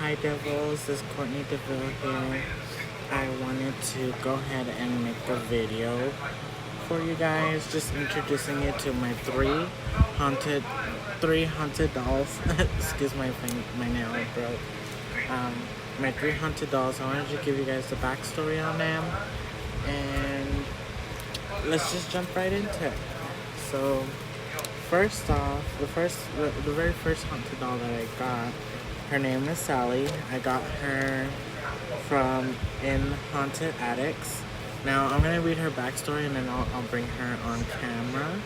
Hi Devils, this is Courtney DeVille here. I wanted to go ahead and make a video for you guys, just introducing you to my haunted three haunted dolls. Excuse my nail broke. My 3 haunted dolls. I wanted to give you guys the backstory on them, and let's just jump right into it. So, first off, the very first haunted doll that I got, her name is Sally. I got her from In Haunted Attics. Now I'm gonna read her backstory and then I'll bring her on camera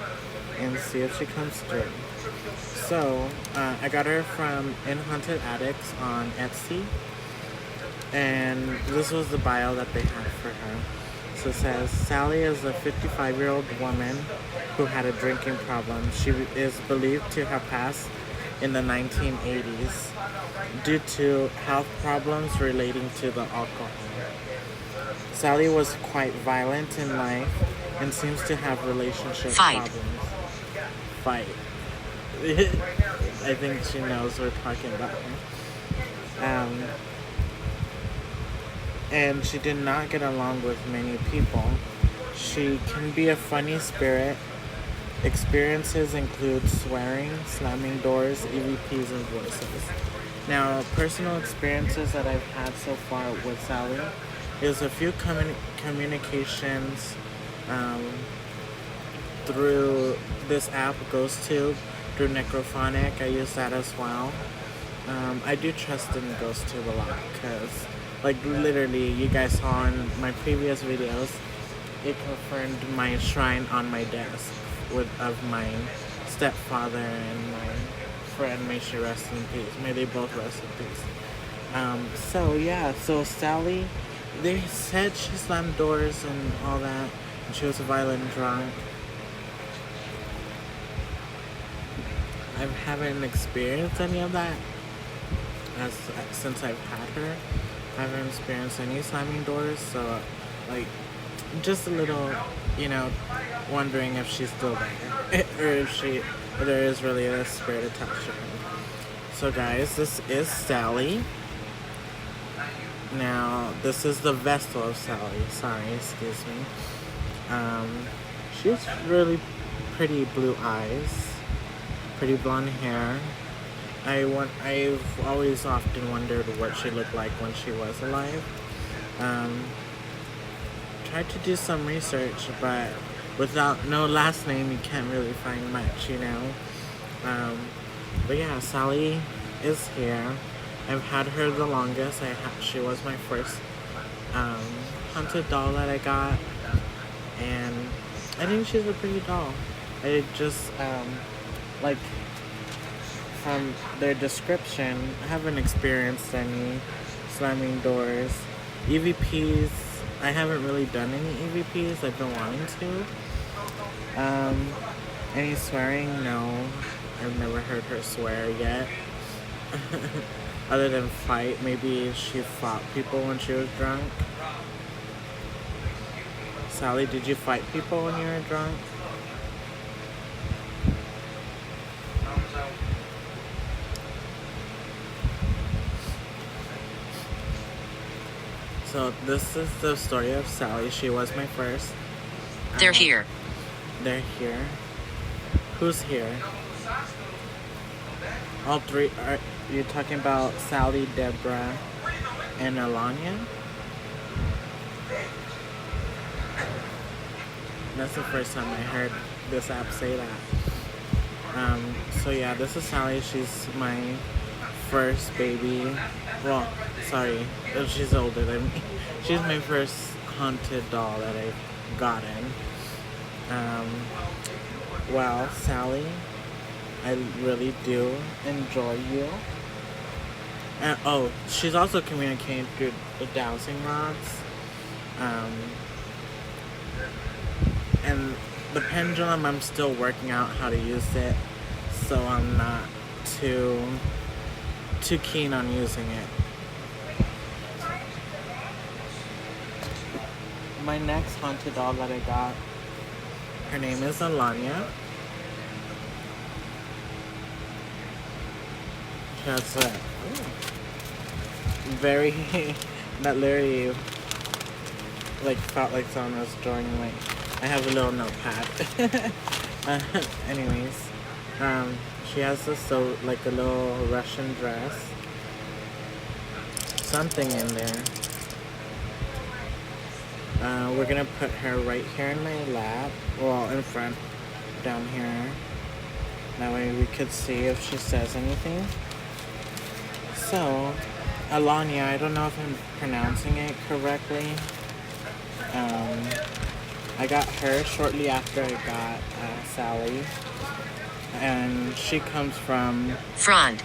and see if she comes through. So I got her from In Haunted Attics on Etsy, and this was the bio that they had for her. So it says, Sally is a 55-year-old woman who had a drinking problem. She is believed to have passed in the 1980s due to health problems relating to the alcohol. Sally was quite violent in life and seems to have relationship problems. Fight. I think she knows we're talking about her. And she did not get along with many people. She can be a funny spirit. Experiences include swearing, slamming doors, EVPs, and voices. Now, personal experiences that I've had so far with Sally is a few communications through this app, GhostTube, through Necrophonic. I use that as well. I do trust in GhostTube a lot because, like, literally, you guys saw in my previous videos, it confirmed my shrine on my desk of my stepfather and my friend. May she rest in peace. May they both rest in peace. So Sally, they said she slammed doors and all that, and she was a violent drunk. I haven't experienced any of that since I've had her. I haven't experienced any slamming doors, so like just a little, wondering if she's still there or if there is really a spirit attached to her. So guys, this is Sally. Now, this is the Vestal of Sally. Sorry, excuse me. She has really pretty blue eyes, pretty blonde hair. I've always often wondered what she looked like when she was alive. Tried to do some research, but without no last name, you can't really find much, But yeah, Sally is here. I've had her the longest. She was my first haunted doll that I got, and I think she's a pretty doll. I just like from their description, I haven't experienced any slamming doors, EVPs. I haven't really done any EVPs. I've been wanting to. Any swearing? No. I've never heard her swear yet. Other than fight. Maybe she fought people when she was drunk. Sally, did you fight people when you were drunk? So this is the story of Sally. She was my first. They're here. They're here. Who's here? All three. Are you talking about Sally, Deborah, and Alanya? That's the first time I heard this app say that. So yeah, this is Sally. She's my first baby. Well, sorry, she's older than me. She's my first haunted doll that I've gotten. Well, Sally, I really do enjoy you. And she's also communicating through the dowsing rods. And the pendulum, I'm still working out how to use it, so I'm not too keen on using it. My next haunted doll that I got, her name is Alanya. She has very, that literally, like, felt like someone was drawing, like, I have a little notepad. Anyways, she has this, so, like, a little Russian dress. Something in there. We're gonna put her right here in my lap. Well, in front, down here. That way we could see if she says anything. So, Alanya, I don't know if I'm pronouncing it correctly. I got her shortly after I got Sally. And she comes from... Front.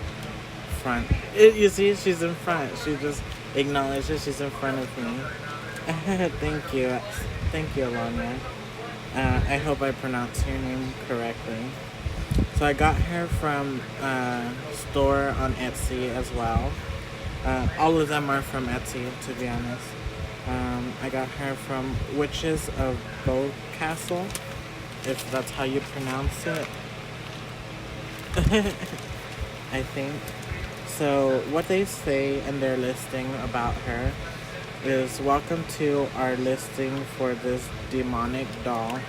You see, she's in front. She just acknowledges she's in front of me. Thank you. Thank you, Alanya. I hope I pronounced your name correctly. So I got her from a store on Etsy as well. All of them are from Etsy, to be honest. I got her from Witches of Bowcastle, if that's how you pronounce it. I think. So what they say in their listing about her is, welcome to our listing for this demonic doll,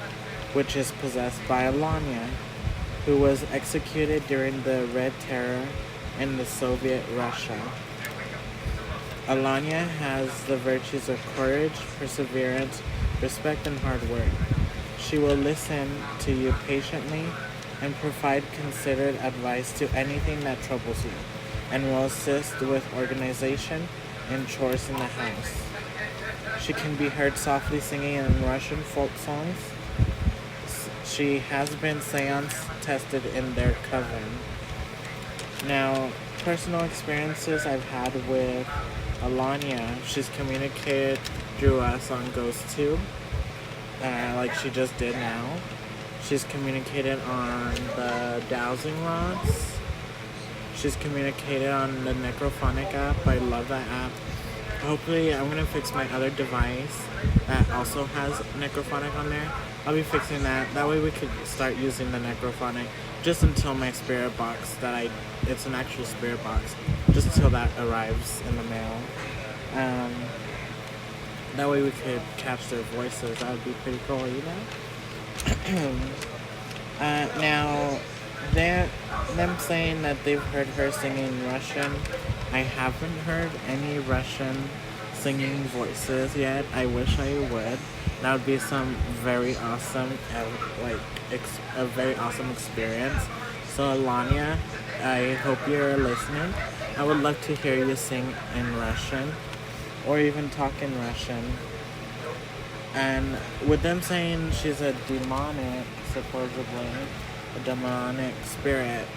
which is possessed by Alanya, who was executed during the Red Terror in the Soviet Russia. Alanya has the virtues of courage, perseverance, respect, and hard work. She will listen to you patiently and provide considered advice to anything that troubles you, and will assist with organization and chores in the house. She can be heard softly singing in Russian folk songs. She has been seance tested in their coven. Now, personal experiences I've had with Alanya, she's communicated through us on GhostTube, like she just did now. She's communicated on the dowsing rods. She's communicated on the Necrophonic app. I love that app. Hopefully, I'm gonna fix my other device that also has Necrophonic on there. I'll be fixing that. That way we could start using the Necrophonic just until my spirit box it's an actual spirit box, just until that arrives in the mail. That way we could catch their voices. That would be pretty cool, you know? Now, them saying that they've heard her singing Russian. I haven't heard any Russian singing voices yet. I wish I would. That would be some very awesome, a very awesome experience. So Alanya, I hope you're listening. I would love to hear you sing in Russian, or even talk in Russian. And with them saying she's a demonic, supposedly, a demonic spirit,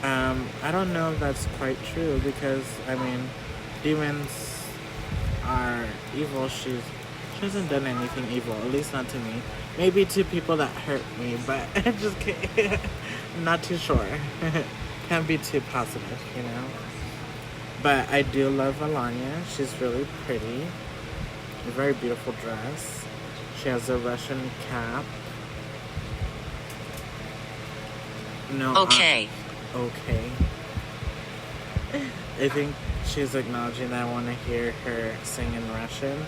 I don't know if that's quite true, because, I mean, demons are evil. She hasn't done anything evil, at least not to me. Maybe to people that hurt me, but I'm just kidding. Not too sure. Can't be too positive, you know? But I do love Alanya. She's really pretty. A very beautiful dress. She has a Russian cap. No. Okay. Okay. I think she's acknowledging that I want to hear her sing in Russian.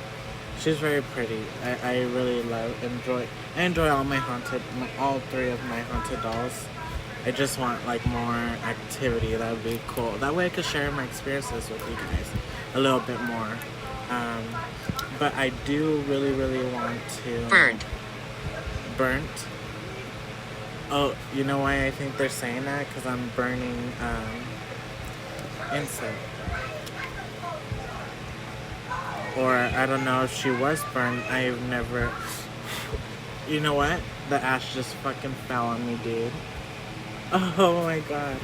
She's very pretty. I really I enjoy all three of my haunted dolls. I just want like more activity. That would be cool. That way I could share my experiences with you guys a little bit more. But I do really, really want to... Burnt? Oh, you know why I think they're saying that? Because I'm burning incense. Or I don't know if she was burned. I've never... You know what? The ash just fucking fell on me, dude. Oh my god.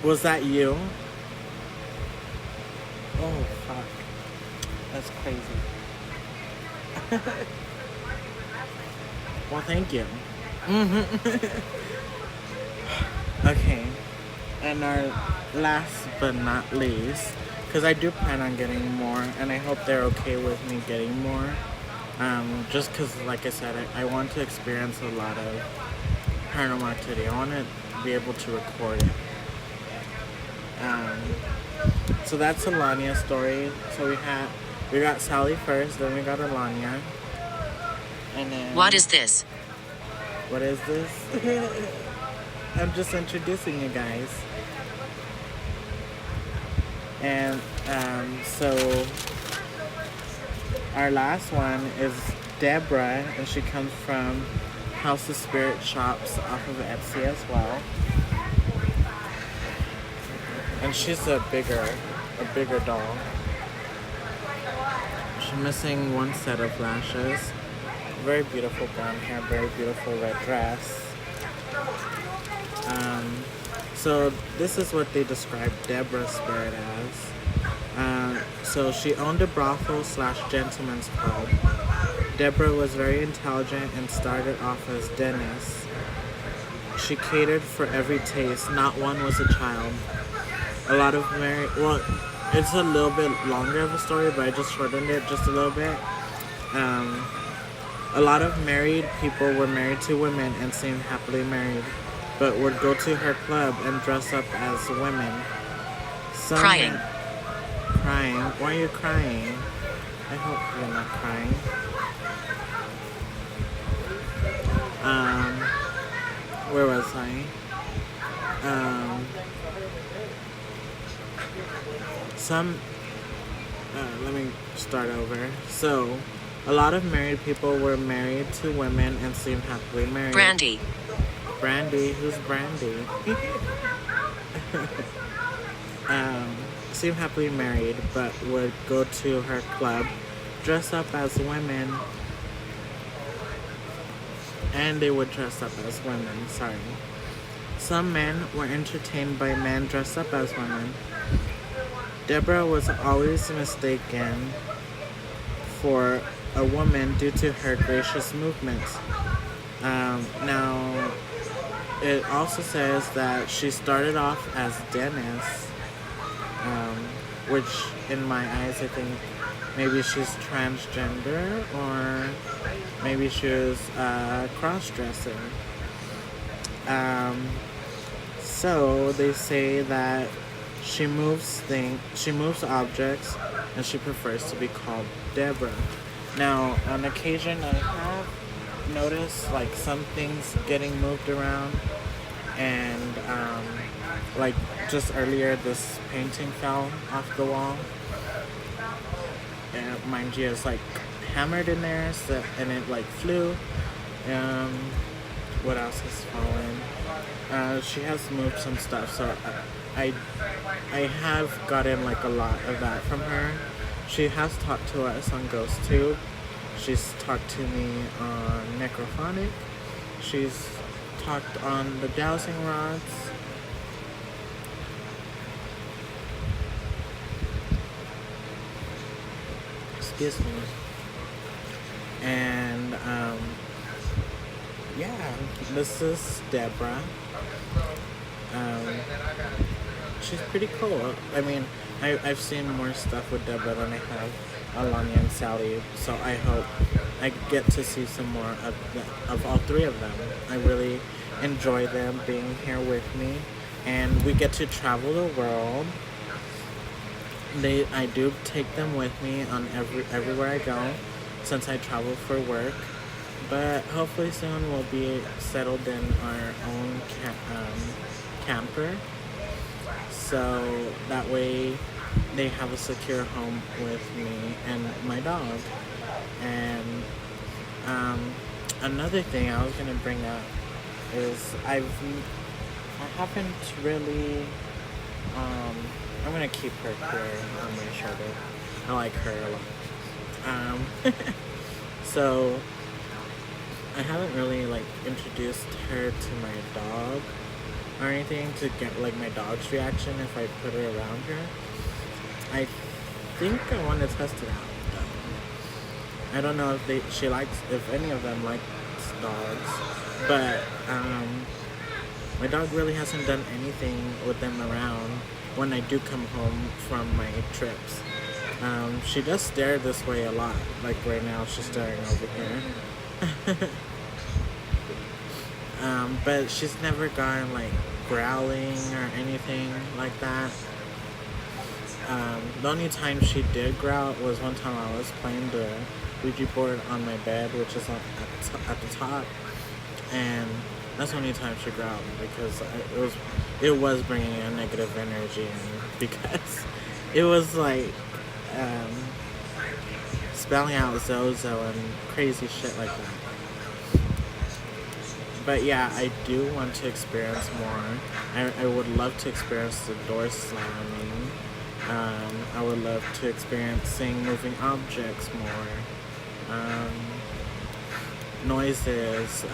Was that you? Oh, fuck. That's crazy. Well, thank you. Okay. And our last but not least, because I do plan on getting more, and I hope they're okay with me getting more. Just because, like I said, I want to experience a lot of paranormal activity. I want to be able to record it. So that's Alania's story. So we got Sally first, then we got Alania. And then What is this? what is this? I'm just introducing you guys. And so our last one is Deborah, and she comes from House of Spirit Shops off of Etsy as well. And she's a bigger doll. She's missing one set of lashes. Very beautiful brown hair, very beautiful red dress. So this is what they describe Deborah's spirit as. So she owned a brothel / gentleman's club. Deborah was very intelligent and started off as dentist. She catered for every taste. Not one was a child. A lot of it's a little bit longer of a story, but I just shortened it just a little bit. A lot of married people were married to women and seemed happily married, but would go to her club and dress up as women. Some Crying. Crying? Why are you crying? I hope you're not crying. Where was I? Let me start over. So, a lot of married people were married to women and seemed happily married. Brandy. Brandy? Who's Brandy? Seemed happily married, but would go to her club, dress up as women, and they would dress up as women, sorry. Some men were entertained by men dressed up as women. Deborah was always mistaken for a woman due to her gracious movements. Now, it also says that she started off as dentist, which in my eyes I think maybe she's transgender or maybe she was a cross-dresser. So they say that she moves objects, and she prefers to be called Deborah. Now, on occasion, I have noticed like some things getting moved around, and like just earlier, this painting fell off the wall, and mind you, it's like hammered in there, so, and it like flew. What else has fallen? She has moved some stuff, so I have gotten like a lot of that from her. She has talked to us on GhostTube. She's talked to me on Necrophonic. She's talked on the dowsing rods. Excuse me. And yeah, this is Deborah. She's pretty cool. I mean, I've seen more stuff with Deborah than I have Alania and Sally, so I hope I get to see some more of all three of them. I really enjoy them being here with me, and we get to travel the world. I do take them with me on everywhere I go, since I travel for work. But hopefully soon we'll be settled in our own camper, so that way they have a secure home with me and my dog. And another thing I was gonna bring up is I haven't really I'm gonna keep her here on my shoulder. I like her a lot. So I haven't really like introduced her to my dog or anything to get like my dog's reaction if I put her around her. I think I want to test it out though. I don't know if any of them likes dogs, but my dog really hasn't done anything with them around when I do come home from my trips. She does stare this way a lot. Like right now, she's staring over here. But she's never gone like growling or anything like that. the only time she did growl was one time I was playing the Ouija board on my bed, which is at the top, and that's the only time she growled because it was bringing a negative energy in because it was like spelling out Zozo and crazy shit like that. But yeah, I do want to experience more. I would love to experience the door slamming. I would love to experience seeing moving objects more. Noises,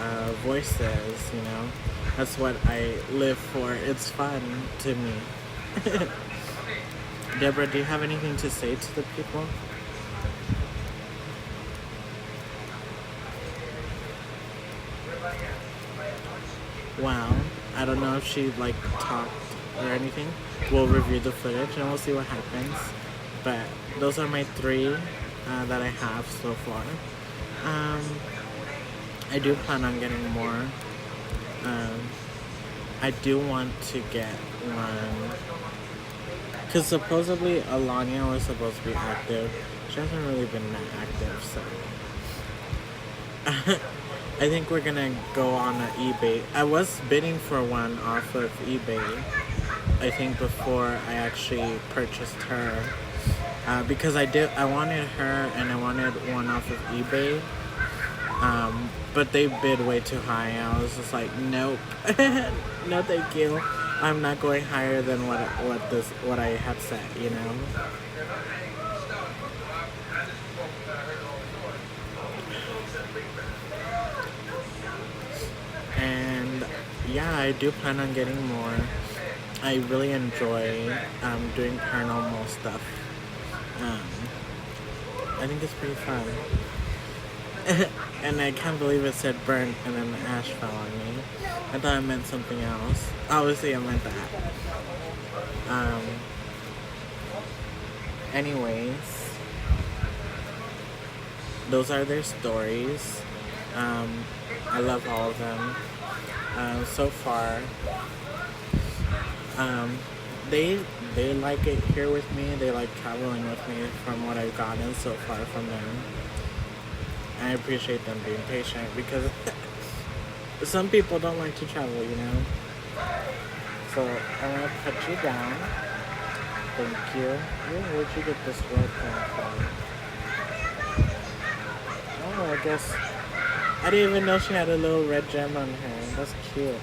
voices, you know. That's what I live for. It's fun to me. Deborah, do you have anything to say to the people? Wow. I don't know if she like talked or anything. We'll review the footage and we'll see what happens. But those are my 3 that I have so far. I do plan on getting more. I do want to get one. Because supposedly Alanya was supposed to be active. She hasn't really been that active, so. I think we're gonna go on eBay. I was bidding for one off of eBay, I think before I actually purchased her. Because I wanted her and I wanted one off of eBay. But they bid way too high. I was just like, nope. No thank you. I'm not going higher than what I had set, you know? And yeah, I do plan on getting more. I really enjoy doing paranormal stuff. I think it's pretty fun. And I can't believe it said burnt and then the ash fell on me. I thought it meant something else. Obviously, I meant that. Anyways, those are their stories. I love all of them. So far, they like it here with me. They like traveling with me from what I've gotten so far from them. I appreciate them being patient because some people don't like to travel, you know. So I'm gonna put you down. Thank you. Ooh, where'd you get this red pen from? Oh, I guess I didn't even know she had a little red gem on her. That's cute.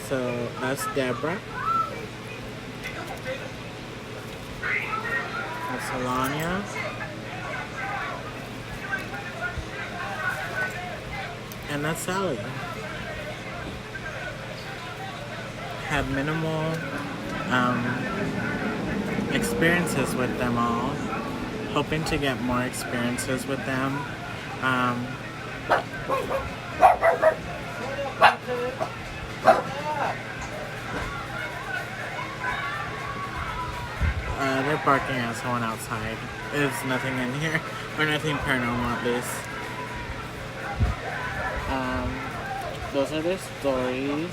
So that's Deborah. That's Alanya. And that's Sally. Had minimal experiences with them all. Hoping to get more experiences with them. They're barking at someone outside. There's nothing in here, or nothing paranormal at least. Those are their stories.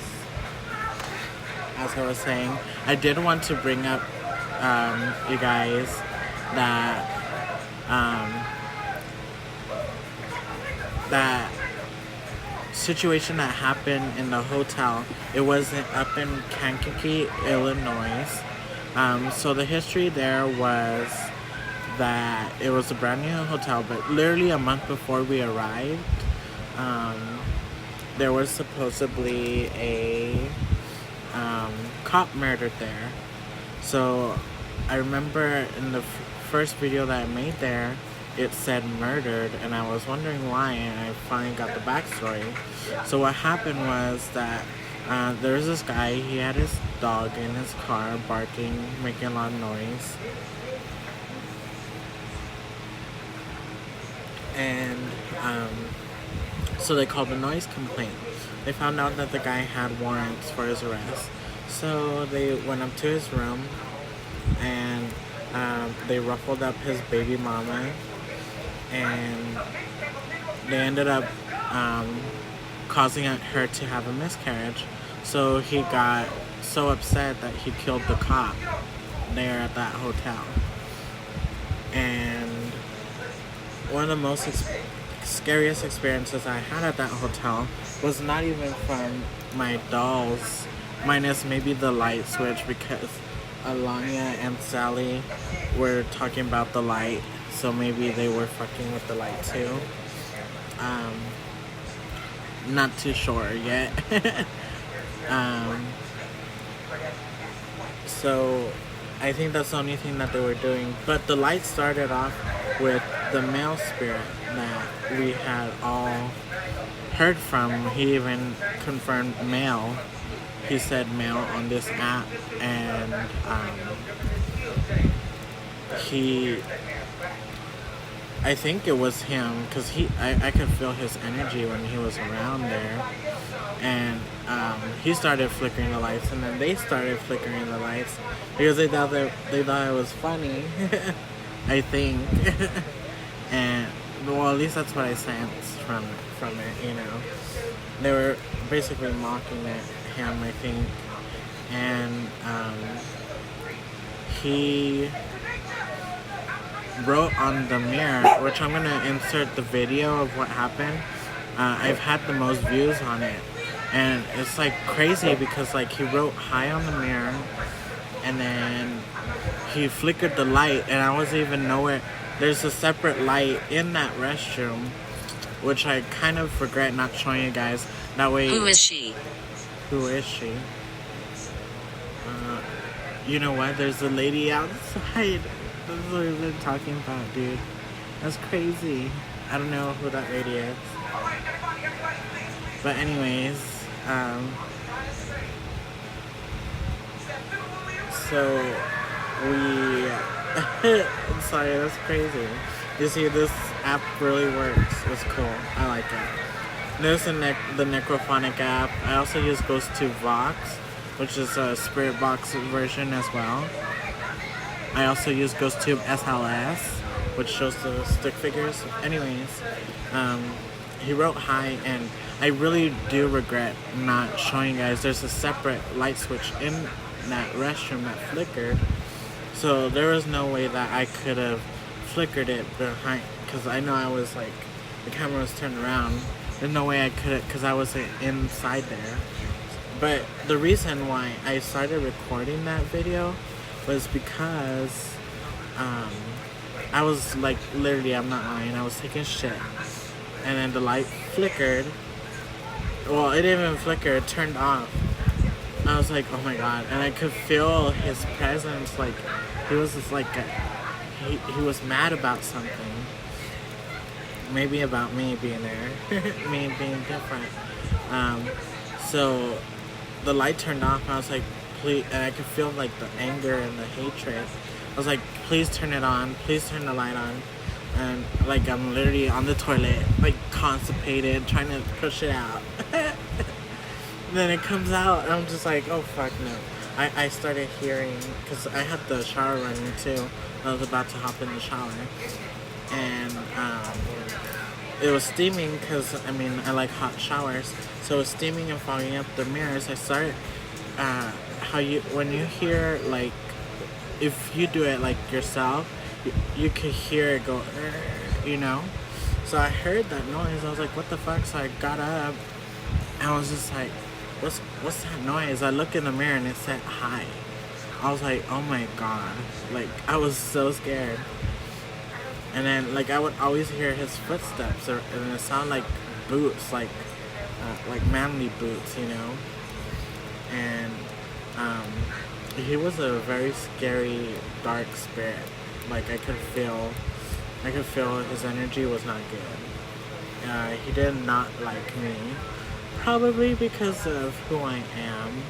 As I was saying, I did want to bring up, you guys, that situation that happened in the hotel. It was up in Kankakee, Illinois. So the history there was that it was a brand new hotel, but literally a month before we arrived, there was supposedly a cop murdered there. So I remember in the first video that I made there, it said murdered, and I was wondering why, and I finally got the backstory. So what happened was that there was this guy, he had his dog in his car barking, making a lot of noise. And so they called a noise complaint. They found out that the guy had warrants for his arrest. So they went up to his room and they ruffled up his baby mama, and they ended up causing her to have a miscarriage. So he got so upset that he killed the cop there at that hotel. And one of the most scariest experiences I had at that hotel was not even from my dolls, minus maybe the light switch, because Alanya and Sally were talking about the light, so maybe they were fucking with the light too. Not too sure yet. So I think that's the only thing that they were doing. But the light started off with the male spirit that we had all heard from. He even confirmed male. He said male on this app, and I think it was him, because I could feel his energy when he was around there. And he started flickering the lights, and then they started flickering the lights because they thought it was funny. I think. And well, at least that's what I sensed from it, you know. They were basically mocking at him, I think. And he wrote on the mirror, which I'm gonna insert the video of what happened. I've had the most views on it, and it's like crazy because like he wrote hi on the mirror, and then he flickered the light, and I wasn't even nowhere. There's a separate light in that restroom, which I kind of regret not showing you guys. That way. Who is she? Who is she? You know what? There's a lady outside. That's what we've been talking about, dude. That's crazy. I don't know who that lady is. But anyways, so we... I'm sorry, that's crazy. You see, this app really works. It's cool. I like it. There's the Necrophonic app. I also use Ghost to Vox, which is a spirit box version as well. I also use GhostTube SLS, which shows the stick figures. Anyways, he wrote hi, and I really do regret not showing you guys. There's a separate light switch in that restroom that flickered, so there was no way that I could have flickered it behind, because I know I was like, the camera was turned around. There's no way I could have, because I was inside there. But the reason why I started recording that video was because I was like, literally, I'm not lying, I was taking shit, and then the light flickered. Well, it didn't even flicker, it turned off. I was like, oh my god, and I could feel his presence. Like, he was just like he was mad about something, maybe about me being there. Me being different. So the light turned off, and I was like, please, and I could feel like the anger and the hatred. I was like, please turn it on, please turn the light on. And like, I'm literally on the toilet, like constipated, trying to push it out. And then it comes out, and I'm just like, oh fuck no. I started hearing, because I had the shower running too. I was about to hop in the shower, and it was steaming, because I mean, I like hot showers, so it was steaming and fogging up the mirrors. I started when you hear, like, if you do it like yourself, you could hear it go, you know. So I heard that noise. I was like, what the fuck? So I got up, and I was just like, what's that noise? I looked in the mirror, and it said hi. I was like, oh my god. Like, I was so scared. And then, like, I would always hear his footsteps, and it sounded like boots, like manly boots, you know. And he was a very scary, dark spirit. Like, I could feel his energy was not good. He did not like me, probably because of who I am,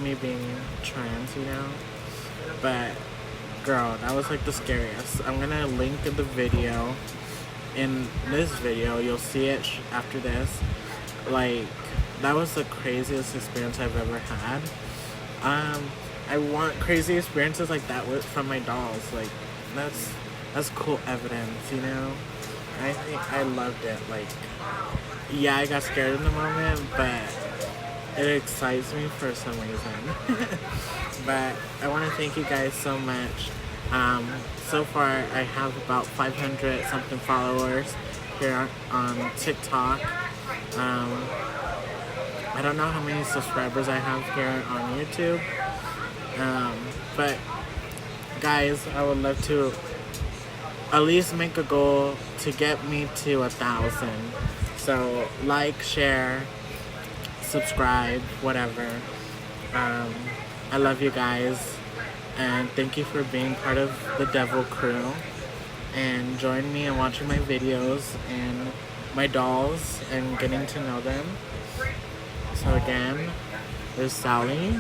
me being trans, you know. But girl, that was like the scariest. I'm gonna link the video in this video. You'll see it after this. Like, that was the craziest experience I've ever had. I want crazy experiences like that from my dolls. Like, that's cool evidence, you know. I think I loved it. Like, yeah, I got scared in the moment, but It excites me for some reason. But I want to thank you guys so much. So far, I have about 500 something followers here on TikTok. I don't know how many subscribers I have here on YouTube. But guys, I would love to at least make a goal to get me to 1,000. So like, share, subscribe, whatever. I love you guys, and thank you for being part of the Devil Crew, and join me in watching my videos and my dolls and getting to know them. So again, there's Sally.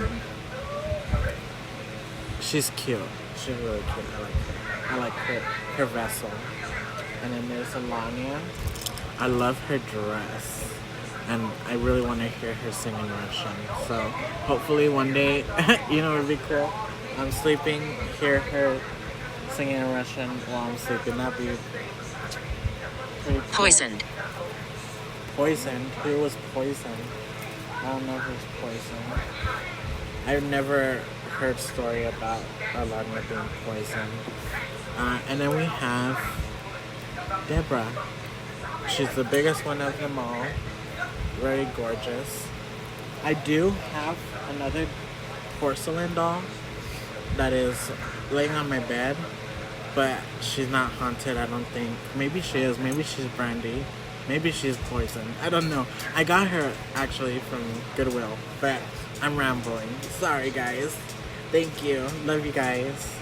She's cute. She's really cute. I like her. I like her vessel. And then there's Alania. I love her dress. And I really want to hear her sing in Russian. So hopefully one day, you know, it would be cool. I'm sleeping, hear her singing in Russian while I'm sleeping. That'd be pretty cool. Poisoned. Poisoned? Who was poisoned? I don't know who's poisoned. I've never heard story about Alania being poisoned. And then we have Deborah. She's the biggest one of them all. Very gorgeous. I do have another porcelain doll that is laying on my bed, but she's not haunted, I don't think. Maybe she is. Maybe she's Brandy. Maybe she's poisoned. I don't know. I got her actually from Goodwill, but I'm rambling. Sorry, guys. Thank you. Love you guys.